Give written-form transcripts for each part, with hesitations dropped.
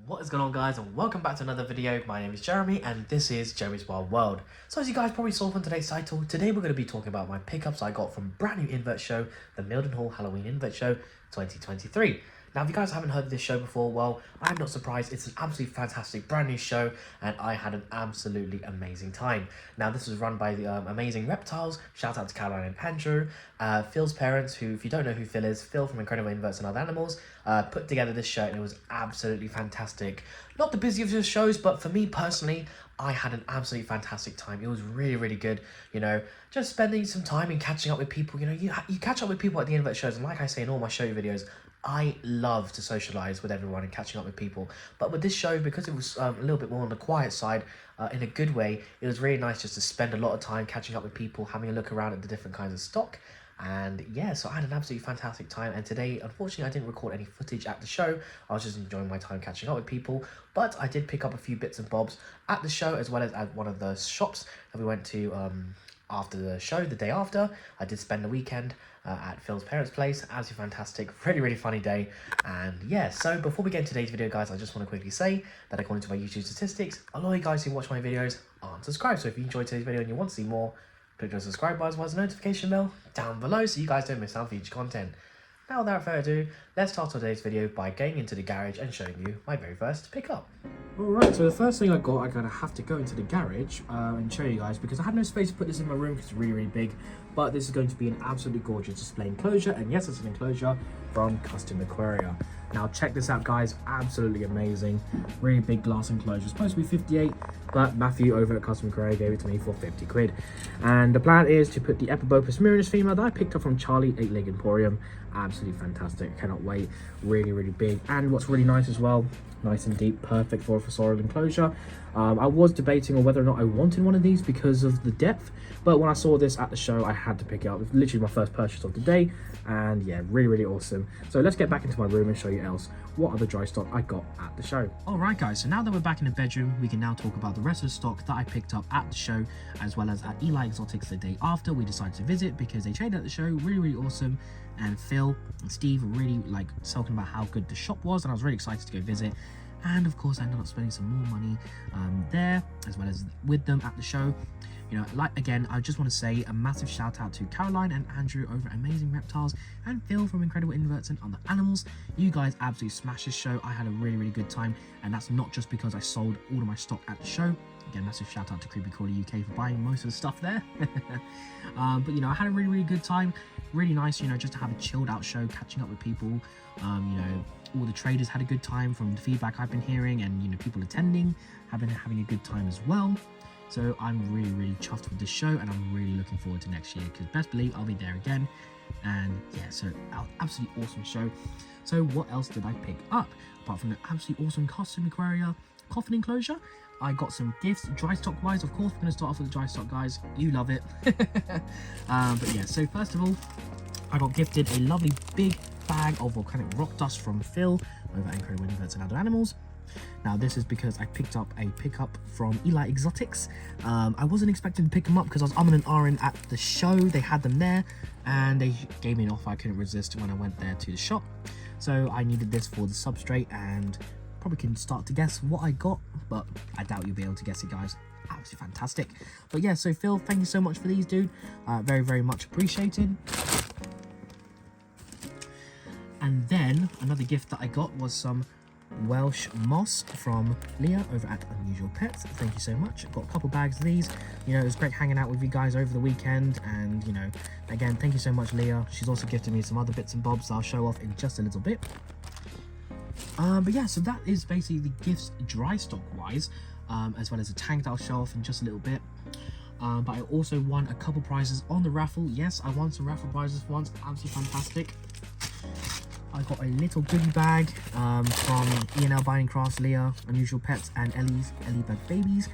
What is going on, guys, and welcome back to another video. My name is Jeremy and this is Jeremy's Wild World. So as you guys probably saw from today's title, today we're going to be talking about my pickups I got from brand new Invert show, the Mildenhall Halloween Invert show 2023. Now, if you guys haven't heard of this show before, well, I'm not surprised. It's an absolutely fantastic brand new show and I had an absolutely amazing time. Now, this was run by the amazing reptiles. Shout out to Caroline and Andrew. Phil's parents, who, if you don't know who Phil is, Phil from Incredible Inverts and Other Animals, put together this show and it was absolutely fantastic. Not the busiest of shows, but for me personally, I had an absolutely fantastic time. It was really, really good. You know, just spending some time and catching up with people. You know, you catch up with people at the Invert shows, and like I say in all my show videos, I love to socialise with everyone and catching up with people. But with this show, because it was a little bit more on the quiet side, in a good way, it was really nice just to spend a lot of time catching up with people, having a look around at the different kinds of stock. And yeah, so I had an absolutely fantastic time. And today, unfortunately, I didn't record any footage at the show. I was just enjoying my time catching up with people. But I did pick up a few bits and bobs at the show, as well as at one of the shops that we went to after the show, the day after. I did spend the weekend at Phil's parents' place. Absolutely fantastic, really, really funny day. And yeah, so before we get into today's video, guys, I just want to quickly say that according to my YouTube statistics, a lot of you guys who watch my videos aren't subscribed. So if you enjoyed today's video and you want to see more, click the subscribe button as well as the notification bell down below so you guys don't miss out on future content. Now, without further ado, let's start today's video by getting into the garage and showing you my very first pickup. Alright, so the first thing I got, I'm going to have to go into the garage and show you guys, because I had no space to put this in my room because it's really, really big. But this is going to be an absolutely gorgeous display enclosure, and yes, it's an enclosure from Custom Aquaria. Now check this out, guys, absolutely amazing. Really big glass enclosure, supposed to be 58, but Matthew over at Custom Aquaria gave it to me for 50 quid. And the plan is to put the Epibopus Murinus female that I picked up from Charlie 8 Leg Emporium. Absolutely fantastic, cannot wait. Really, really big. And what's really nice as well, nice and deep, perfect for a fossorial enclosure. I was debating on whether or not I wanted one of these because of the depth, but when I saw this at the show, I had to pick it up. It was literally my first purchase of the day, and yeah, really, really awesome. So let's get back into my room and show you else what other dry stock I got at the show. Alright, guys, so now that we're back in the bedroom, we can now talk about the rest of the stock that I picked up at the show, as well as at Eli Exotics the day after we decided to visit, because they traded at the show. Really, really awesome. And Phil and Steve were really talking about how good the shop was, and I was really excited to go visit. And of course, I ended up spending some more money there, as well as with them at the show. You know, again, I just want to say a massive shout out to Caroline and Andrew over at Amazing Reptiles, and Phil from Incredible Inverts and Other Animals. You guys absolutely smashed this show. I had a really, really good time, and that's not just because I sold all of my stock at the show. Again, massive shout out to Creepy Crawler UK for buying most of the stuff there. But you know, I had a really, really good time. Really nice, you know, just to have a chilled out show, catching up with people. You know, all the traders had a good time from the feedback I've been hearing, and you know, people attending have been having a good time as well. So I'm really, really chuffed with this show, and I'm really looking forward to next year, because best believe I'll be there again. And yeah, so absolutely awesome show. So what else did I pick up apart from the absolutely awesome Custom Aquaria coffin enclosure? I got some gifts, dry stock wise. Of course, we're going to start off with the dry stock, guys. You love it. But yeah, so first of all, I got gifted a lovely big bag of volcanic rock dust from Phil over at Incredible Inverts and Other Animals. Now, this is because I picked up a pickup from Eli Exotics. I wasn't expecting to pick them up because I was umming and ahhing at the show. They had them there, and they gave me an offer I couldn't resist when I went there to the shop. So I needed this for the substrate, and probably can start to guess what I got, but I doubt you'll be able to guess it, guys. Absolutely fantastic. But yeah, so Phil, thank you so much for these, dude. Very, very much appreciated. And then another gift that I got was some Welsh moss from Leah over at Unusual Pets. Thank you so much. I've got a couple bags of these. You know, it was great hanging out with you guys over the weekend, and you know, again, thank you so much, Leah. She's also gifted me some other bits and bobs that I'll show off in just a little bit. But yeah, so that is basically the gifts dry stock wise, as well as a tank that I'll show off in just a little bit. But I also won a couple prizes on the raffle. Yes, I won some raffle prizes for once. Absolutely fantastic. I got a little goodie bag from E&L Binding Crafts, Leah, Unusual Pets, and Ellie Bug Babies.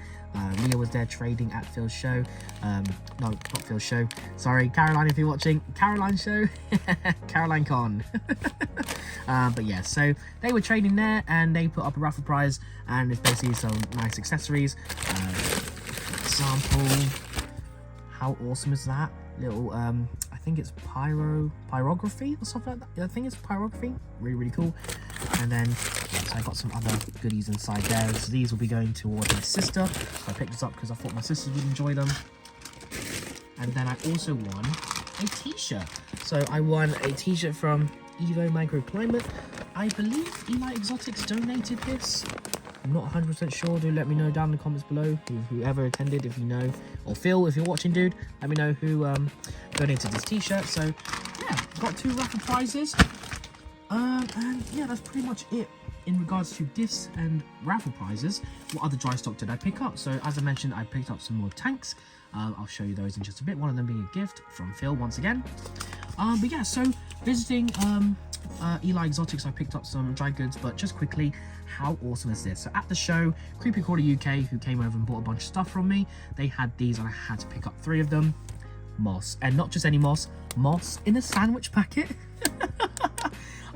Leah was there trading at Phil's show. No, not Phil's show. Sorry, Caroline, if you're watching. Caroline's show. Caroline Con. But yeah, so they were trading there, and they put up a raffle prize, and it's basically some nice accessories. Example, how awesome is that? Little, I think it's pyrography or something like that. I think it's pyrography. Really, really cool. And then So I got some other goodies inside there. So these will be going towards my sister. So I picked this up because I thought my sister would enjoy them. And then I also won a t-shirt. So I won a t-shirt from Evo Microclimate. I believe Eli Exotics donated this. I'm not 100% sure. Do let me know down in the comments below, whoever attended, if you know. Or Phil, if you're watching, dude, let me know who donated this t-shirt. So yeah, got 2 raffle prizes. And yeah, that's pretty much it in regards to gifts and raffle prizes. What other dry stock did I pick up? So as I mentioned, I picked up some more tanks. I'll show you those in just a bit. One of them being a gift from Phil once again. But yeah, so visiting Eli Exotics, I picked up some dry goods. But just quickly, how awesome is this? So at the show, Creepy Crawler UK, who came over and bought a bunch of stuff from me, they had these and I had to pick up 3 of them. Moss, and not just any moss in a sandwich packet.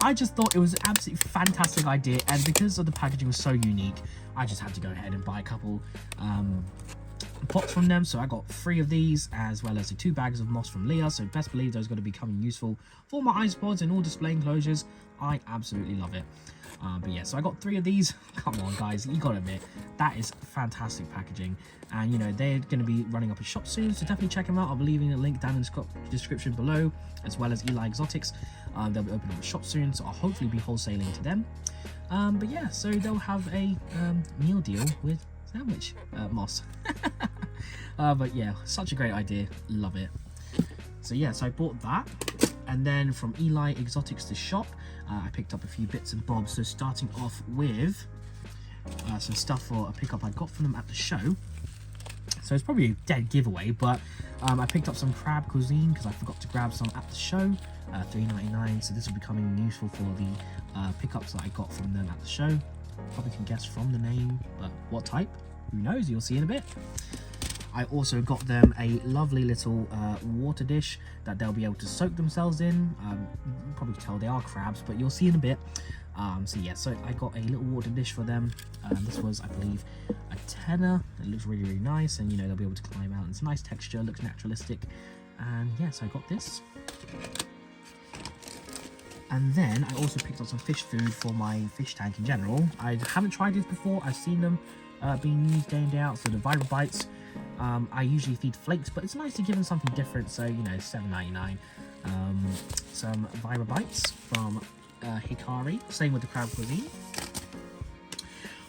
I just thought it was an absolutely fantastic idea, and because of the packaging was so unique, I just had to go ahead and buy a couple pots from them. So I got 3 of these, as well as the 2 bags of moss from Leah. So best believe those are going to be coming useful for my isopods and all display enclosures. I absolutely love it. But yeah, so I got 3 of these. Come on, guys, you gotta admit, that is fantastic packaging. And you know, they're going to be running up a shop soon, so definitely check them out. I'll be leaving a link down in the description below, as well as Eli Exotics. They'll be opening up a shop soon, so I'll hopefully be wholesaling to them. But yeah, so they'll have a meal deal with sandwich moss. But yeah, such a great idea, love it. So yeah, so I bought that. And then from Eli Exotics to shop, I picked up a few bits and bobs. So starting off with some stuff for a pickup I got from them at the show. So it's probably a dead giveaway, but I picked up some crab cuisine because I forgot to grab some at the show. $3.99. So this will be coming useful for the pickups that I got from them at the show. Probably can guess from the name, but what type? Who knows? You'll see in a bit. I also got them a lovely little water dish that they'll be able to soak themselves in. You probably tell they are crabs, but you'll see in a bit. So yeah, so I got a little water dish for them. This was, I believe, a tenner. It looks really, really nice, and you know, they'll be able to climb out. It's a nice texture, looks naturalistic. And yes, yeah, so I got this. And then I also picked up some fish food for my fish tank in general. I haven't tried these before. I've seen them being used day in, day out. So the viral bites. I usually feed flakes, but it's nice to give them something different. So, you know, $7.99. Some viral bites from Hikari. Same with the crab cuisine.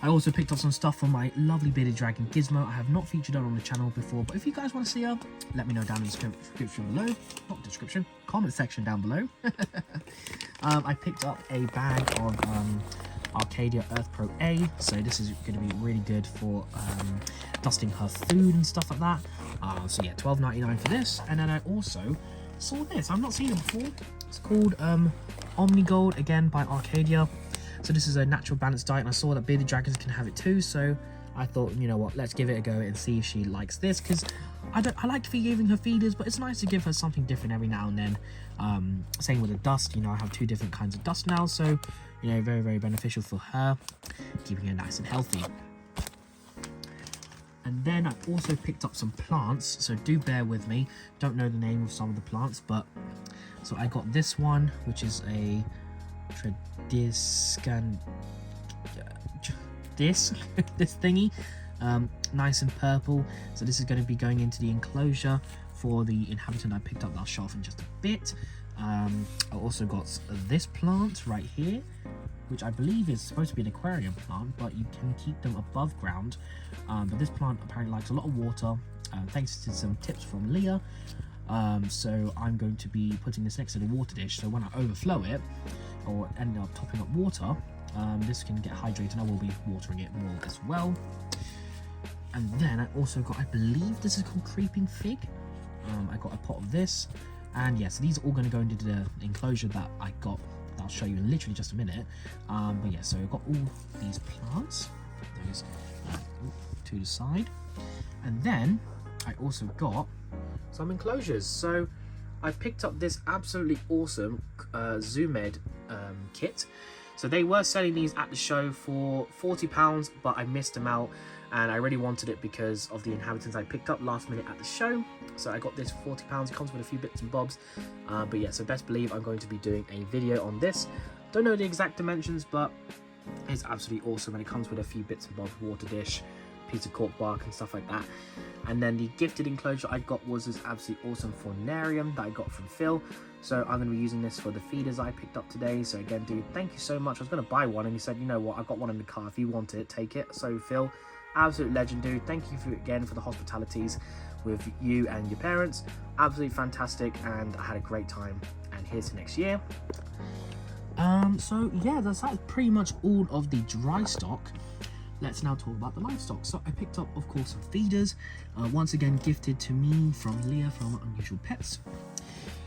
I also picked up some stuff from my lovely bearded dragon Gizmo. I have not featured her on the channel before, but if you guys want to see her, let me know down in the description below. Not description, comment section down below. I picked up a bag of Arcadia Earth Pro A. So this is going to be really good for dusting her food and stuff like that. So yeah, $12.99 for this. And then I also saw this. I've not seen it before. It's called Omni Gold, again by Arcadia. So this is a natural balanced diet, and I saw that bearded dragons can have it too. So I thought, you know what, let's give it a go and see if she likes this, because I like giving her feeders, but it's nice to give her something different every now and then. Same with the dust, you know, I have 2 different kinds of dust now, so you know, very, very beneficial for her, keeping her nice and healthy. And then I also picked up some plants, so do bear with me. Don't know the name of some of the plants, but so I got this one, which is a this thingy, nice and purple. So this is going to be going into the enclosure for the inhabitant I picked up. That I'll show off in just a bit. I also got this plant right here, which I believe is supposed to be an aquarium plant, but you can keep them above ground. But this plant apparently likes a lot of water, thanks to some tips from Leah. So I'm going to be putting this next to the water dish, so when I overflow it or end up topping up water, this can get hydrated, and I will be watering it more as well. And then I also got, I believe this is called Creeping Fig. I got a pot of this, and yes, these are all going to go into the enclosure that I got. I'll show you in literally just a minute. But yeah, so I've got all these plants, put those to the side, and then I also got some enclosures. So I picked up this absolutely awesome Zoomed kit. So they were selling these at the show for £40, but I missed them out, and I really wanted it because of the inhabitants I picked up last minute at the show. So I got this for £40. It comes with a few bits and bobs, but yeah, so best believe I'm going to be doing a video on this. Don't know the exact dimensions, but It's absolutely awesome, and it comes with a few bits and bobs, water dish, piece of cork bark and stuff like that. And then the gifted enclosure I got was this absolutely awesome faunarium that I got from Phil. So I'm going to be using this for the feeders I picked up today. So again, dude, thank you so much. I was going to buy one and he said, you know what, I've got one in the car. If you want it, take it. So Phil, absolute legend, dude. Thank you again for the hospitalities with you and your parents. Absolutely fantastic, and I had a great time. And here's to next year. So yeah, that's pretty much all of the dry stock. Let's now talk about the livestock. So I picked up, of course, some feeders, once again gifted to me from Leah from Unusual Pets.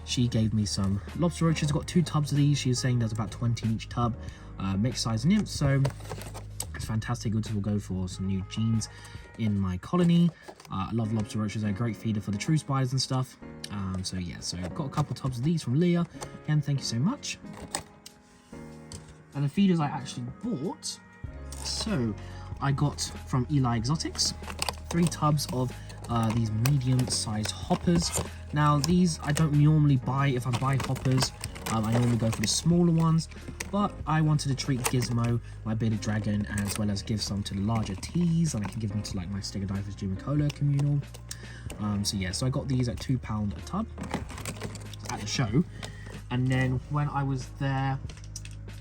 She gave me some lobster roaches. I've got 2 tubs of these. She was saying there's about 20 in each tub, mixed size nymphs. So it's fantastic. This will go for some new genes in my colony. I love lobster roaches. They're a great feeder for the true spiders and stuff. So yeah, so I've got a couple tubs of these from Leah. Again, thank you so much. And the feeders I actually bought, so I got from Eli Exotics 3 tubs of these medium-sized hoppers. Now these I don't normally buy. If I buy hoppers, I normally go for the smaller ones, but I wanted to treat Gizmo, my bearded dragon, as well as give some to the larger teas, and I can give them to like my Stegodipus Jumicola communal. So yeah, so I got these at £2 a tub at the show. And then when I was there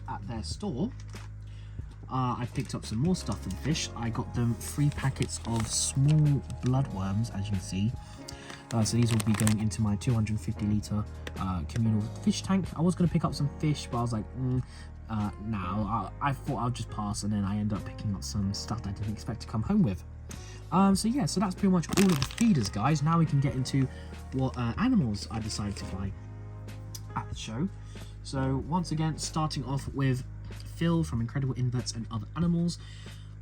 at their store, I picked up some more stuff for the fish. I got them 3 packets of small bloodworms, as you can see. So these will be going into my 250 litre communal fish tank. I was going to pick up some fish, but I was like, no, I thought I'll just pass, and then I ended up picking up some stuff that I didn't expect to come home with. So yeah, so that's pretty much all of the feeders, guys. Now we can get into what animals I decided to buy at the show. So once again, starting off with Phil from Incredible Inverts and Other Animals.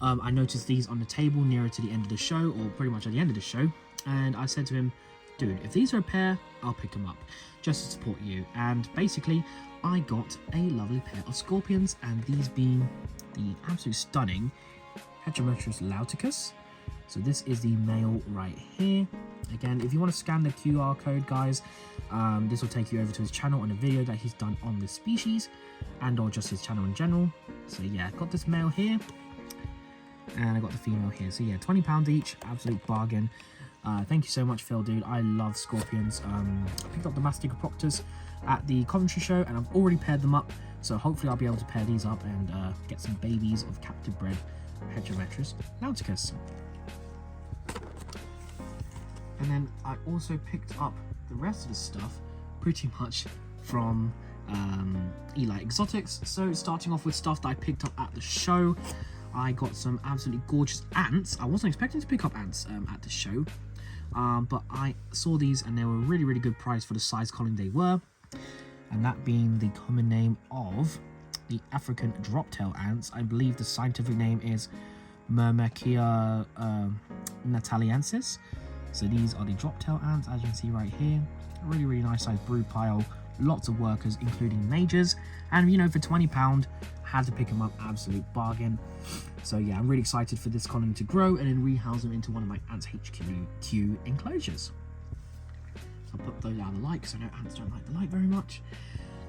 I noticed these on the table nearer to the end of the show, or pretty much at the end of the show, and I said to him, dude, if these are a pair, I'll pick them up just to support you. And basically I got a lovely pair of scorpions, and these being the absolute stunning Heterometrus lauticus. So this is the male right here. Again, if you want to scan the QR code, guys, this will take you over to his channel and a video that he's done on this species, and or just his channel in general. So yeah, got this male here, and I got the female here. So yeah, £20 each, absolute bargain. Thank you so much, Phil, dude. I love scorpions. I picked up the Masticoproctus at the Coventry show, and I've already paired them up. So hopefully I'll be able to pair these up and get some babies of captive bred Heterometrus lauticus. And then I also picked up the rest of the stuff pretty much from Eli Exotics. So starting off with stuff that I picked up at the show, I got some absolutely gorgeous ants. I wasn't expecting to pick up ants at the show, but I saw these and they were a really, really good price for the size colony they were. And that being the common name of the African droptail ants. I believe the scientific name is Myrmecia nataliensis. So these are the droptail ants, as you can see right here. A really, really nice size brood pile. Lots of workers, including majors. And, you know, for £20, had to pick them up. Absolute bargain. So, yeah, I'm really excited for this colony to grow and then rehouse them into one of my Ants HQ enclosures. So I'll put those out of the light because I know ants don't like the light very much.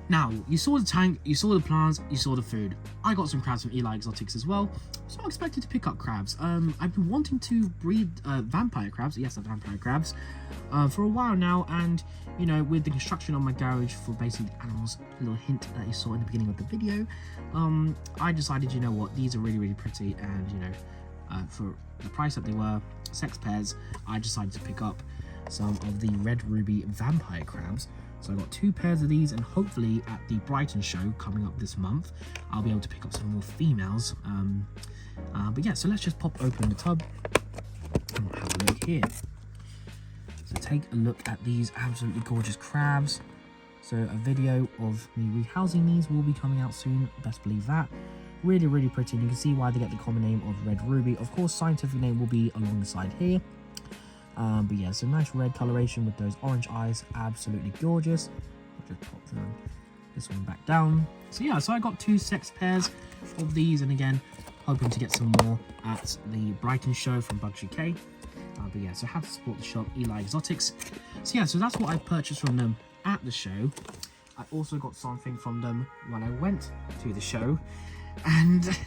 Now, you saw the tank, you saw the plants, you saw the food. I got some crabs from Eli Exotics as well, so I expected to pick up crabs. I've been wanting to breed vampire crabs, yes, they're vampire crabs, for a while now, and, you know, with the construction on my garage for basically the animals, a little hint that you saw in the beginning of the video, I decided, you know what, these are really, really pretty, and, you know, for the price that they were, sex pairs, I decided to pick up some of the red ruby vampire crabs. So I got 2 pairs of these, and hopefully at the Brighton show coming up this month, I'll be able to pick up some more females. But yeah, so let's just pop open the tub and have a look here. So take a look at these absolutely gorgeous crabs. So a video of me rehousing these will be coming out soon, best believe that. Really, really pretty, and you can see why they get the common name of red ruby. Of course, scientific name will be along the side here. But yeah, so nice red coloration with those orange eyes, absolutely gorgeous. I'll just pop this one back down. So yeah, so I got 2 sex pairs of these, and again, hoping to get some more at the Brighton show from Bugs UK. But yeah, so have to support the shop, Eli Exotics. So yeah, so that's what I purchased from them at the show. I also got something from them when I went to the show, and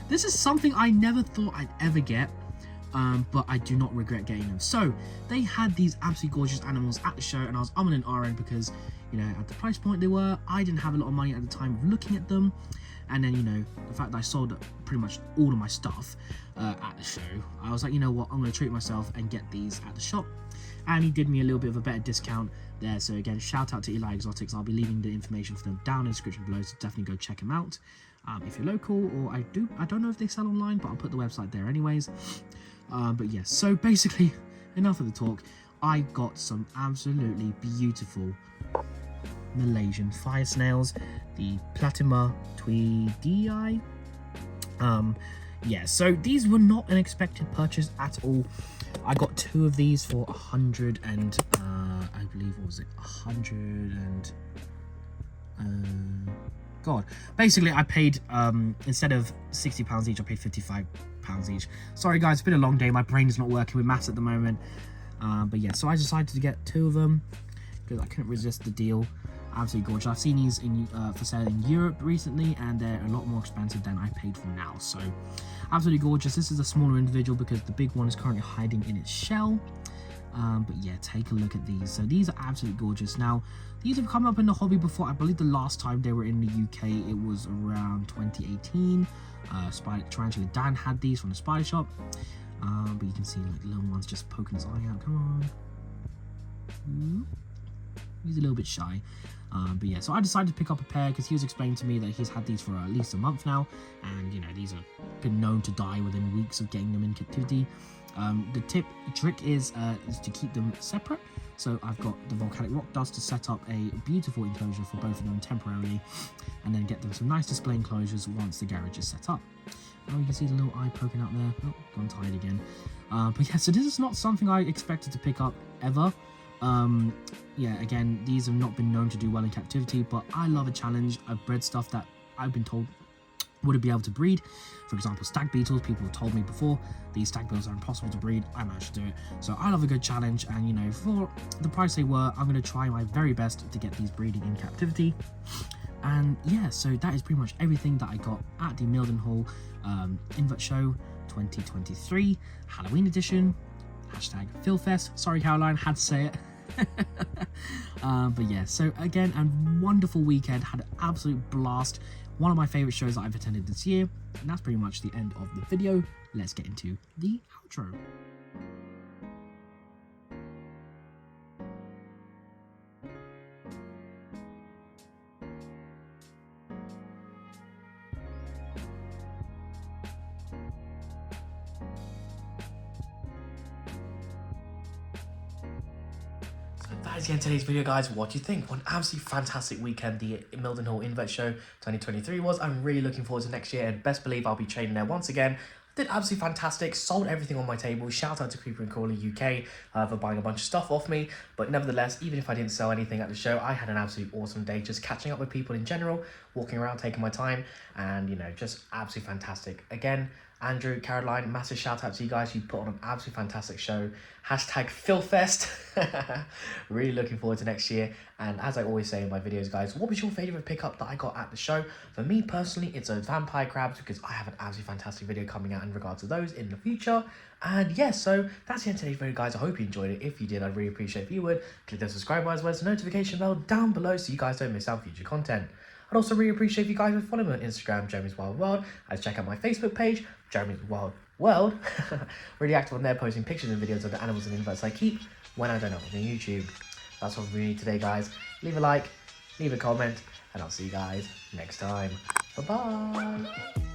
This is something I never thought I'd ever get, but I do not regret getting them. So they had these absolutely gorgeous animals at the show, and I was umming and ahhing because, you know, at the price point they were, I didn't have a lot of money at the time of looking at them. And then, you know, the fact that I sold pretty much all of my stuff at the show, I was like, you know what, I'm going to treat myself and get these at the shop. And he did me a little bit of a better discount there. So again, shout out to Eli Exotics. I'll be leaving the information for them down in the description below, so definitely go check them out if you're local, or I don't know if they sell online, but I'll put the website there anyways. But yes, so basically, enough of the talk. I got some absolutely beautiful Malaysian fire snails, the Platyma tweedii. Yeah, so these were not an expected purchase at all. I got 2 of these for 100 and I believe, what was it, 100 and God, basically I paid instead of £60 each, I paid £55 each. Sorry guys, it's been a long day, my brain is not working with maths at the moment. But yeah, so I decided to get 2 of them because I couldn't resist the deal. Absolutely gorgeous. I've seen these in for sale in Europe recently, and they're a lot more expensive than I paid for now. So absolutely gorgeous. This is a smaller individual because the big one is currently hiding in its shell. But yeah, take a look at these. So these are absolutely gorgeous. Now, these have come up in the hobby before. I believe the last time they were in the UK, it was around 2018. Tarantula Dan had these from the Spider Shop. But you can see like little ones just poking his eye out. Come on. He's a little bit shy. But yeah, so I decided to pick up a pair because he was explaining to me that he's had these for at least a month now, and you know, these have been known to die within weeks of getting them in captivity. The trick is to keep them separate. So I've got the volcanic rock dust to set up a beautiful enclosure for both of them temporarily, and then get them some nice display enclosures once the garage is set up. Oh, you can see the little eye poking out there. Oh, gone tired again. But yeah, so this is not something I expected to pick up ever. Yeah, again, these have not been known to do well in captivity, but I love a challenge. I've bred stuff that I've been told wouldn't be able to breed. For example, stag beetles. People have told me before these stag beetles are impossible to breed. I managed to do it. So I love a good challenge, and you know, for the price they were, I'm going to try my very best to get these breeding in captivity. And yeah, so that is pretty much everything that I got at the Mildenhall Invert Show 2023 Halloween edition. Hashtag Philfest. Sorry, Caroline, had to say it. But yeah, so again, a wonderful weekend. Had an absolute blast. One of my favorite shows that I've attended this year. And that's pretty much the end of the video. Let's get into the outro. That is the end of today's video, guys. What do you think? What an absolutely fantastic weekend the Mildenhall Invert Show 2023 was. I'm really looking forward to next year, and best believe I'll be training there once again. Did absolutely fantastic, sold everything on my table. Shout out to Creeper and Crawler UK for buying a bunch of stuff off me. But nevertheless, even if I didn't sell anything at the show, I had an absolutely awesome day just catching up with people in general, walking around, taking my time, and you know, just absolutely fantastic. Again, Andrew, Caroline, massive shout out to you guys. You put on an absolutely fantastic show. Hashtag Philfest. Really looking forward to next year. And as I always say in my videos, guys, what was your favorite pickup that I got at the show? For me personally, it's those vampire crabs, because I have an absolutely fantastic video coming out in regards to those in the future. And yes, so that's the end of today's video, guys. I hope you enjoyed it. If you did, I'd really appreciate if you would click the subscribe button as well as the notification bell down below so you guys don't miss out future content. I'd also really appreciate if you guys would follow me on Instagram, Jeremy's Wild World, and check out my Facebook page, Jeremy's Wild World. Really active on there, posting pictures and videos of the animals and inverts I keep when I don't upload on YouTube. That's all we need today, guys. Leave a like, leave a comment, and I'll see you guys next time. Bye-bye.